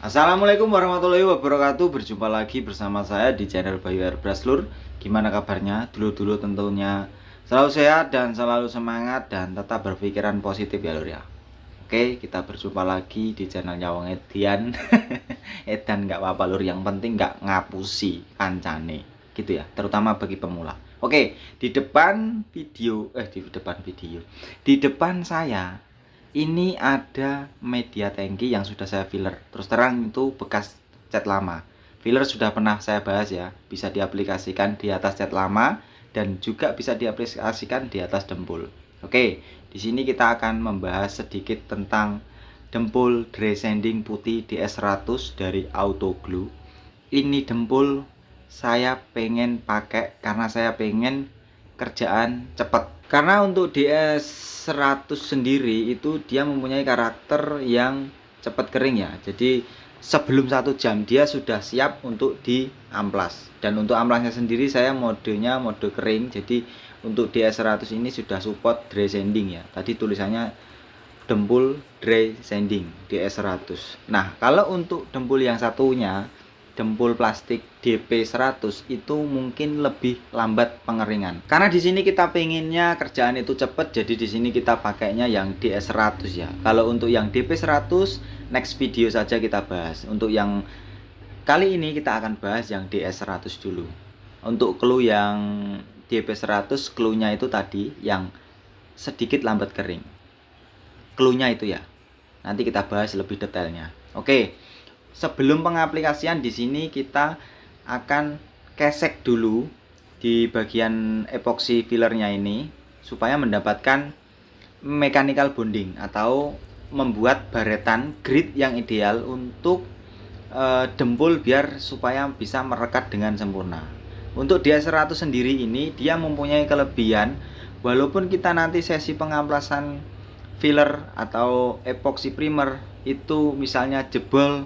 Assalamualaikum warahmatullahi wabarakatuh. Berjumpa lagi bersama saya di channel Bayu Airbrush Lur. Gimana kabarnya? Dulu-dulu tentunya selalu sehat dan selalu semangat dan tetap berpikiran positif ya Lur ya. Oke, kita berjumpa lagi di channelnya Wong Edian. Edan nggak apa-apa Lur, yang penting nggak ngapusi kancane gitu ya, terutama bagi pemula. Oke, di depan saya ini ada media tangki yang sudah saya filler. Terus terang itu bekas cat lama. Filler sudah pernah saya bahas ya, bisa diaplikasikan di atas cat lama dan juga bisa diaplikasikan di atas dempul. Oke, di sini kita akan membahas sedikit tentang dempul dry sanding putih DS100 dari Auto Glue. Ini dempul saya pengen pakai karena saya pengen kerjaan cepat. Karena untuk DS100 sendiri itu dia mempunyai karakter yang cepat kering ya. Jadi sebelum 1 jam dia sudah siap untuk diamplas. Dan untuk amplasnya sendiri saya modenya mode kering. Jadi untuk DS100 ini sudah support dry sanding ya. Tadi tulisannya dempul dry sanding DS100. Nah, kalau untuk dempul yang satunya, dempul plastik DP100 itu mungkin lebih lambat pengeringan. Karena di sini kita pengennya kerjaan itu cepat, jadi di sini kita pakainya yang DS100 ya. Kalau untuk yang DP100 next video saja kita bahas. Untuk yang kali ini kita akan bahas yang DS100 dulu. Untuk clue yang DP100, clue-nya itu tadi yang sedikit lambat kering. Clue-nya itu ya. Nanti kita bahas lebih detailnya. Oke. Sebelum pengaplikasian di sini kita akan kesek dulu di bagian epoxy fillernya ini supaya mendapatkan mechanical bonding atau membuat baretan grit yang ideal untuk dempul biar supaya bisa merekat dengan sempurna. Untuk DS100 sendiri ini dia mempunyai kelebihan, walaupun kita nanti sesi pengamplasan filler atau epoxy primer itu misalnya jebol,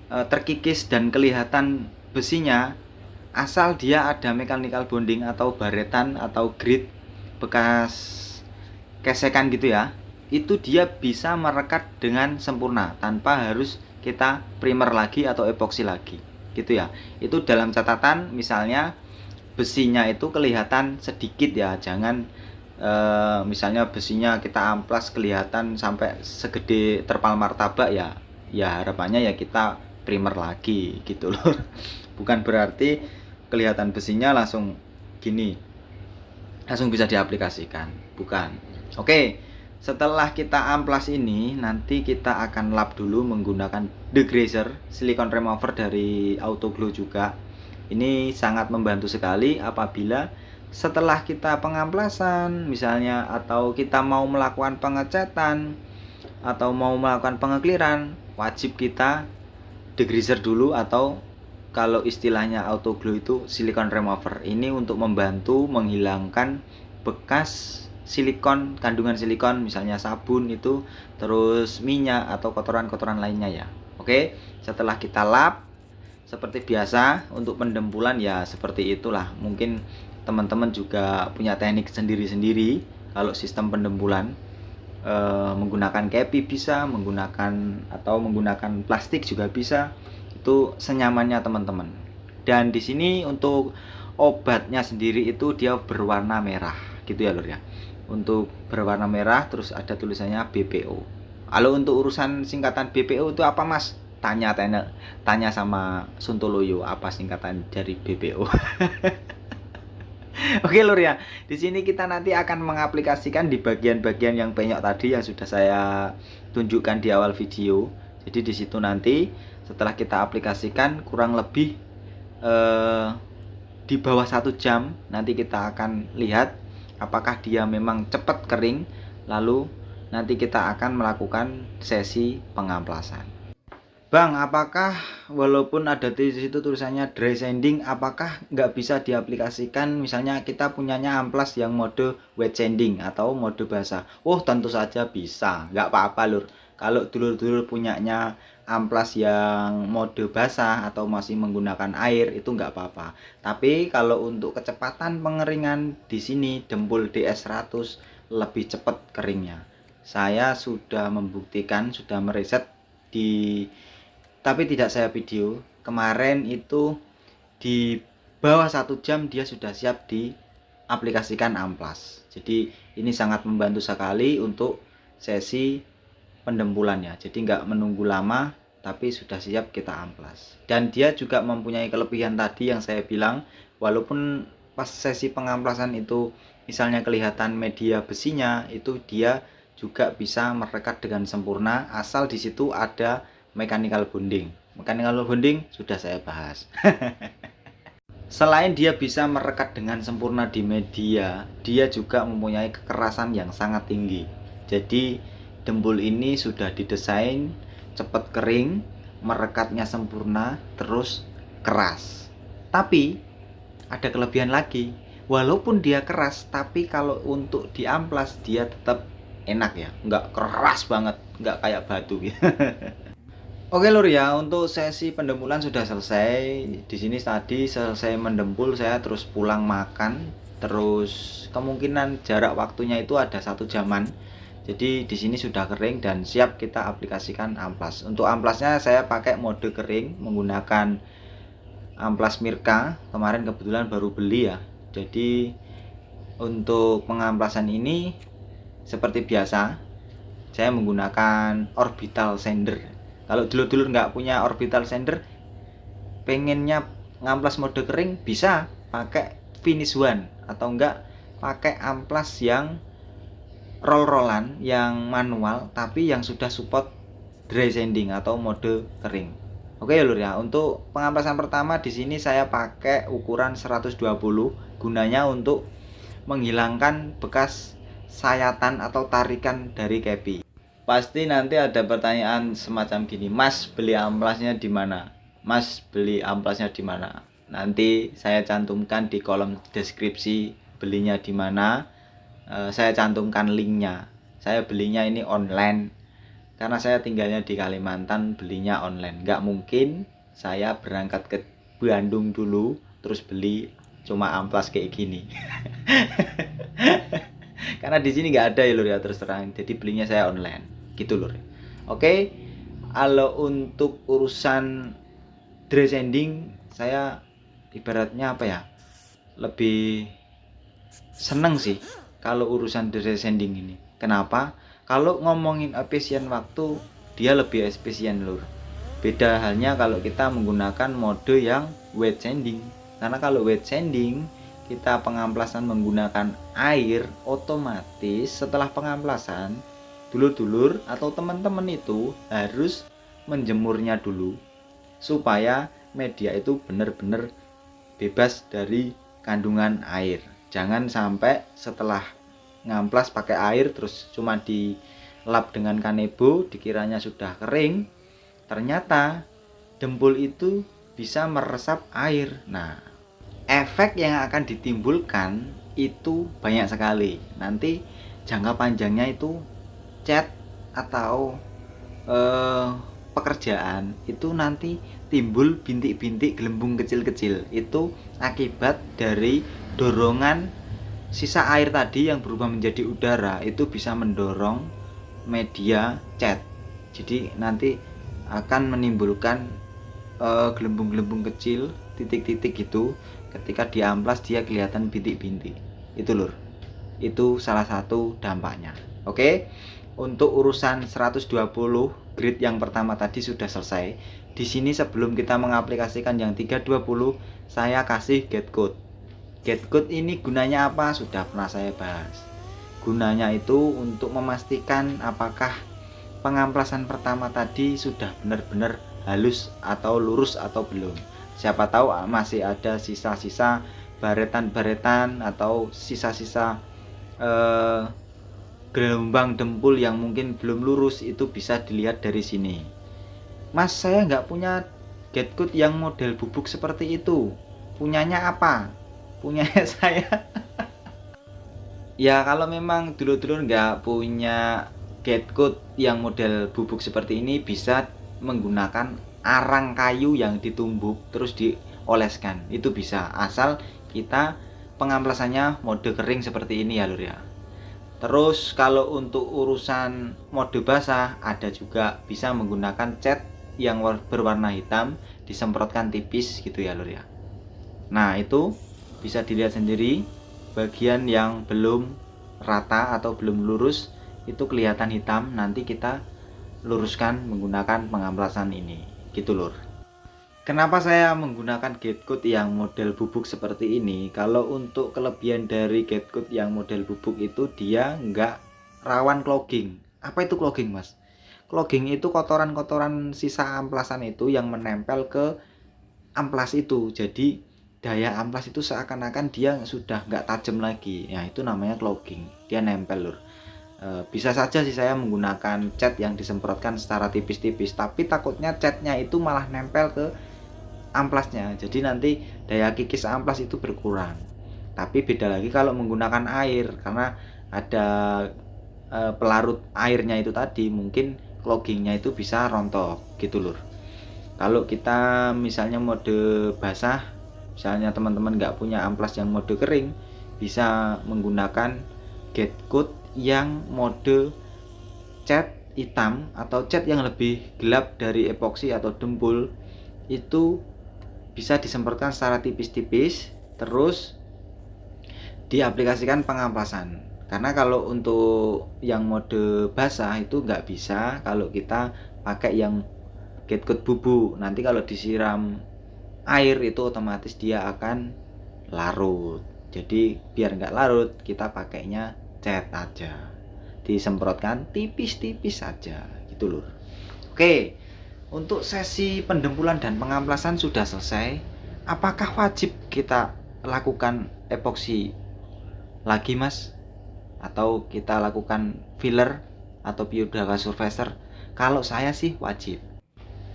terkikis dan kelihatan besinya, asal dia ada mechanical bonding atau baretan atau grit bekas kesekan gitu ya, itu dia bisa merekat dengan sempurna tanpa harus kita primer lagi atau epoxy lagi gitu ya. Itu dalam catatan misalnya besinya itu kelihatan sedikit ya, jangan misalnya besinya kita amplas kelihatan sampai segede terpal martabak ya. Ya harapannya ya kita primer lagi gitu loh. Bukan berarti kelihatan besinya langsung gini, langsung bisa diaplikasikan, bukan. Oke, setelah kita amplas ini nanti kita akan lap dulu menggunakan degreaser silicone remover dari Auto Glue juga. Ini sangat membantu sekali apabila setelah kita pengamplasan misalnya, atau kita mau melakukan pengecatan atau mau melakukan pengekliran, wajib kita degreaser dulu, atau kalau istilahnya Auto Glue itu silicone remover. Ini untuk membantu menghilangkan bekas silikon, kandungan silikon misalnya sabun itu, terus minyak atau kotoran-kotoran lainnya ya. Oke, setelah kita lap seperti biasa untuk pendempulan ya seperti itulah. Mungkin teman-teman juga punya teknik sendiri-sendiri kalau sistem pendempulan. Menggunakan kepi bisa, menggunakan plastik juga bisa, itu senyamannya teman-teman. Dan di sini untuk obatnya sendiri itu dia berwarna merah gitu ya Lur ya. Untuk berwarna merah terus ada tulisannya BPO. Kalau untuk urusan singkatan BPO itu apa Mas? Tanya sama Suntoloyo apa singkatan dari BPO. Oke Lur ya, di sini kita nanti akan mengaplikasikan di bagian-bagian yang penyok tadi yang sudah saya tunjukkan di awal video. Jadi di situ nanti setelah kita aplikasikan kurang lebih di bawah 1 jam nanti kita akan lihat apakah dia memang cepat kering. Lalu nanti kita akan melakukan sesi pengamplasan. Bang, apakah walaupun ada di situ tulisannya dry sanding, apakah nggak bisa diaplikasikan misalnya kita punyanya amplas yang mode wet sanding atau mode basah? Oh, tentu saja bisa, nggak apa-apa Lur. Kalau dulur-dulur punyanya amplas yang mode basah atau masih menggunakan air itu nggak apa-apa. Tapi kalau untuk kecepatan pengeringan di sini dempul DS100 lebih cepat keringnya. Saya sudah membuktikan, sudah meriset di tapi tidak saya video. Kemarin itu di bawah 1 jam dia sudah siap diaplikasikan amplas. Jadi ini sangat membantu sekali untuk sesi pendempulannya. Jadi nggak menunggu lama, tapi sudah siap kita amplas. Dan dia juga mempunyai kelebihan tadi yang saya bilang, walaupun pas sesi pengamplasan itu misalnya kelihatan media besinya, itu dia juga bisa merekat dengan sempurna asal di situ ada mechanical bonding. Mechanical bonding sudah saya bahas. Selain dia bisa merekat dengan sempurna di media, dia juga mempunyai kekerasan yang sangat tinggi. Jadi dempul ini sudah didesain cepat kering, merekatnya sempurna, terus keras. Tapi ada kelebihan lagi, walaupun dia keras, tapi kalau untuk diamplas dia tetap enak ya, nggak keras banget, nggak kayak batu gitu. Oke lur ya, untuk sesi pendempulan sudah selesai. Di sini tadi selesai mendempul, saya terus pulang makan, terus kemungkinan jarak waktunya itu ada 1 jaman. Jadi di sini sudah kering dan siap kita aplikasikan amplas. Untuk amplasnya saya pakai mode kering menggunakan amplas Mirka. Kemarin kebetulan baru beli ya. Jadi untuk pengamplasan ini seperti biasa, saya menggunakan orbital sander. Kalau dulur-dulur nggak punya orbital sander, pengennya ngamplas mode kering, bisa pakai finish one atau enggak pakai amplas yang roll-rollan yang manual tapi yang sudah support dry sanding atau mode kering. Oke ya lur ya, untuk pengamplasan pertama di sini saya pakai ukuran 120, gunanya untuk menghilangkan bekas sayatan atau tarikan dari kepi. Pasti nanti ada pertanyaan semacam gini, Mas beli amplasnya di mana? Mas beli amplasnya di mana? Nanti saya cantumkan di kolom deskripsi belinya di mana. Saya cantumkan linknya. Saya belinya ini online karena saya tinggalnya di Kalimantan, belinya online. Nggak mungkin saya berangkat ke Bandung dulu terus beli cuma amplas kayak gini. Karena di sini nggak ada ya lur ya, terus terang. Jadi belinya saya online gitu lur. Oke, kalau untuk urusan dry sanding saya ibaratnya apa ya, lebih seneng sih kalau urusan dry sanding ini. Kenapa? Kalau ngomongin efisien waktu, dia lebih efisien lur. Beda halnya kalau kita menggunakan mode yang wet sanding. Karena kalau wet sanding kita pengamplasan menggunakan air, otomatis setelah pengamplasan dulur-dulur atau teman-teman itu harus menjemurnya dulu supaya media itu benar-benar bebas dari kandungan air. Jangan sampai setelah ngamplas pakai air terus cuma dilap dengan kanebo dikiranya sudah kering, ternyata dempul itu bisa meresap air. Nah, efek yang akan ditimbulkan itu banyak sekali. Nanti jangka panjangnya itu cat atau pekerjaan itu nanti timbul bintik-bintik gelembung kecil-kecil. Itu akibat dari dorongan sisa air tadi yang berubah menjadi udara, itu bisa mendorong media cat. Jadi nanti akan menimbulkan gelembung-gelembung kecil, titik-titik gitu. Ketika diamplas dia kelihatan bintik-bintik. Itu lur. Itu salah satu dampaknya. Oke. Untuk urusan 120 grid yang pertama tadi sudah selesai. Di sini sebelum kita mengaplikasikan yang 320, saya kasih get code. Get code ini gunanya apa? Sudah pernah saya bahas. Gunanya itu untuk memastikan apakah pengamplasan pertama tadi sudah benar-benar halus atau lurus atau belum. Siapa tahu masih ada sisa-sisa baretan-baretan atau sisa-sisa gelombang dempul yang mungkin belum lurus, itu bisa dilihat dari sini. Mas, saya nggak punya get code yang model bubuk seperti itu. Punyanya apa? Punyanya saya. Ya kalau memang dulur-dulur nggak punya get code yang model bubuk seperti ini, bisa menggunakan arang kayu yang ditumbuk terus dioleskan. Itu bisa, asal kita pengamplasannya mode kering seperti ini ya lur ya. Terus kalau untuk urusan mode basah ada juga, bisa menggunakan cat yang berwarna hitam disemprotkan tipis gitu ya lur ya. Nah itu bisa dilihat sendiri, bagian yang belum rata atau belum lurus itu kelihatan hitam, nanti kita luruskan menggunakan pengamplasan ini gitu lur. Kenapa saya menggunakan Getcut yang model bubuk seperti ini? Kalau untuk kelebihan dari Getcut yang model bubuk itu dia nggak rawan clogging. Apa itu clogging mas? Clogging itu kotoran-kotoran sisa amplasan itu yang menempel ke amplas itu. Jadi daya amplas itu seakan-akan dia sudah nggak tajam lagi. Ya itu namanya clogging. Dia nempel lur. Bisa saja sih saya menggunakan cat yang disemprotkan secara tipis-tipis, tapi takutnya catnya itu malah nempel ke amplasnya, jadi nanti daya kikis amplas itu berkurang. Tapi beda lagi kalau menggunakan air, karena ada pelarut airnya itu tadi, mungkin cloggingnya itu bisa rontok gitu lur. Kalau kita misalnya mode basah, misalnya teman-teman nggak punya amplas yang mode kering, bisa menggunakan Getcut yang mode cat hitam atau cat yang lebih gelap dari epoksi atau dempul. Itu bisa disemprotkan secara tipis-tipis, terus diaplikasikan pengamplasan. Karena kalau untuk yang mode basah itu nggak bisa kalau kita pakai yang Getcut bubuk. Nanti kalau disiram air itu otomatis dia akan larut. Jadi biar nggak larut kita pakainya cat aja, disemprotkan tipis-tipis saja gitu lur. Oke, untuk sesi pendempulan dan pengamplasan sudah selesai. Apakah wajib kita lakukan epoksi lagi mas? Atau kita lakukan filler atau Piodaca surfacer? Kalau saya sih wajib.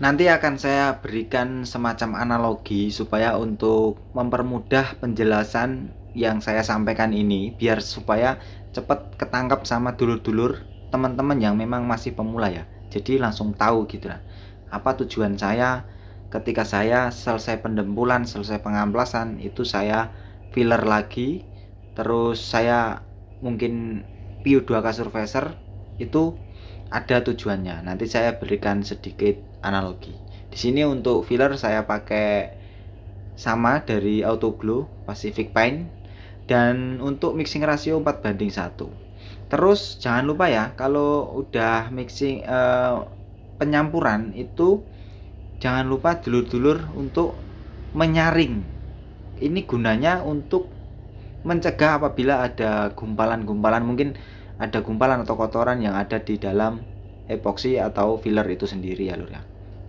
Nanti akan saya berikan semacam analogi supaya untuk mempermudah penjelasan yang saya sampaikan ini, biar supaya cepat ketangkap sama dulur-dulur teman-teman yang memang masih pemula ya. Jadi langsung tahu gitu lah. Apa tujuan saya ketika saya selesai pendempulan, selesai pengamplasan, itu saya filler lagi, terus saya mungkin Piodaca surfacer, itu ada tujuannya. Nanti saya berikan sedikit analogi. Di sini untuk filler saya pakai sama dari Autoglow Pacific Paint, dan untuk mixing rasio 4:1. Terus jangan lupa ya, kalau udah mixing penyampuran itu jangan lupa dulur-dulur untuk menyaring. Ini gunanya untuk mencegah apabila ada gumpalan-gumpalan, mungkin ada gumpalan atau kotoran yang ada di dalam epoksi atau filler itu sendiri ya lur ya.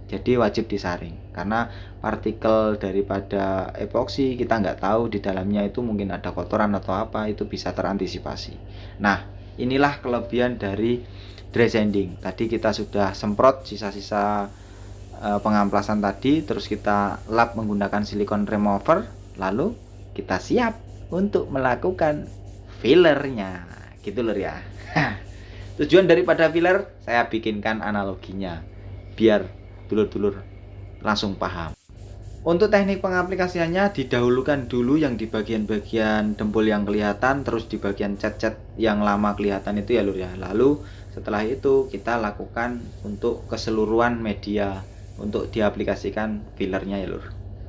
Jadi wajib disaring, karena partikel daripada epoksi kita nggak tahu di dalamnya itu mungkin ada kotoran atau apa, itu bisa terantisipasi. Nah inilah kelebihan dari dry sanding. Tadi kita sudah semprot sisa-sisa pengamplasan tadi, terus kita lap menggunakan silikon remover, lalu kita siap untuk melakukan fillernya gitu lur ya. Tujuan daripada filler saya bikinkan analoginya biar dulur-dulur langsung paham. Untuk teknik pengaplikasiannya, didahulukan dulu yang di bagian-bagian dempul yang kelihatan, terus di bagian cat-cat yang lama kelihatan itu ya lur ya. Lalu setelah itu kita lakukan untuk keseluruhan media untuk diaplikasikan fillernya ya lur.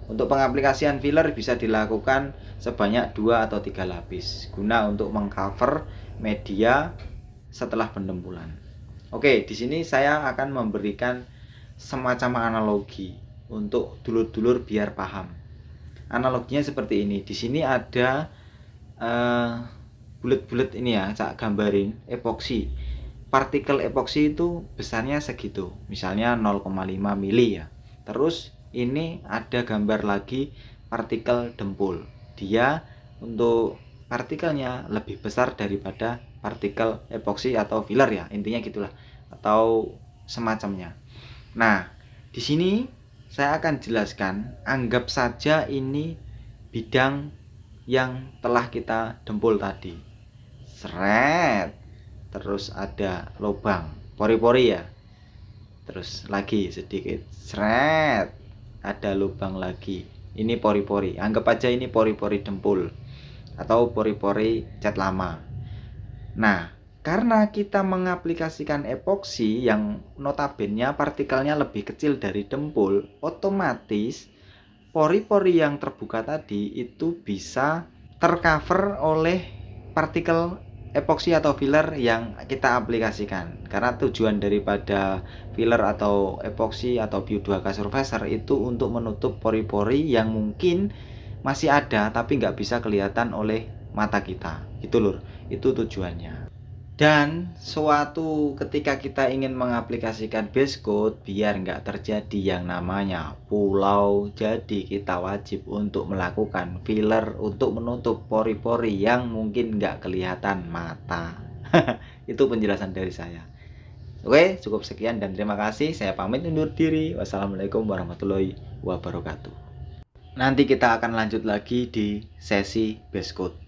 Untuk pengaplikasian filler bisa dilakukan sebanyak 2 atau 3 lapis guna untuk mengcover media setelah pendempulan. Oke, di sini saya akan memberikan semacam analogi untuk dulur-dulur biar paham. Analoginya seperti ini. Di sini ada bulet-bulet ini ya, saya gambarin epoksi. Partikel epoksi itu besarnya segitu, misalnya 0,5 mili ya. Terus ini ada gambar lagi partikel dempul. Dia untuk partikelnya lebih besar daripada partikel epoksi atau filler ya, intinya gitulah, atau semacamnya. Nah, di sini saya akan jelaskan, anggap saja ini bidang yang telah kita dempul tadi. Seret, terus ada lubang, pori-pori ya. Terus lagi sedikit, seret, ada lubang lagi. Ini pori-pori. Anggap aja ini pori-pori dempul atau pori-pori cat lama. Nah, Karena kita mengaplikasikan epoksi yang notabene partikelnya lebih kecil dari dempul, otomatis pori-pori yang terbuka tadi itu bisa tercover oleh partikel epoksi atau filler yang kita aplikasikan. Karena tujuan daripada filler atau epoksi atau Bio2K Surfacer itu untuk menutup pori-pori yang mungkin masih ada tapi nggak bisa kelihatan oleh mata kita. Itu lur, itu tujuannya. Dan suatu ketika kita ingin mengaplikasikan base coat biar nggak terjadi yang namanya pulau, jadi kita wajib untuk melakukan filler untuk menutup pori-pori yang mungkin nggak kelihatan mata. Itu penjelasan dari saya. Oke, cukup sekian dan terima kasih. Saya pamit undur diri. Wassalamualaikum warahmatullahi wabarakatuh. Nanti kita akan lanjut lagi di sesi base coat.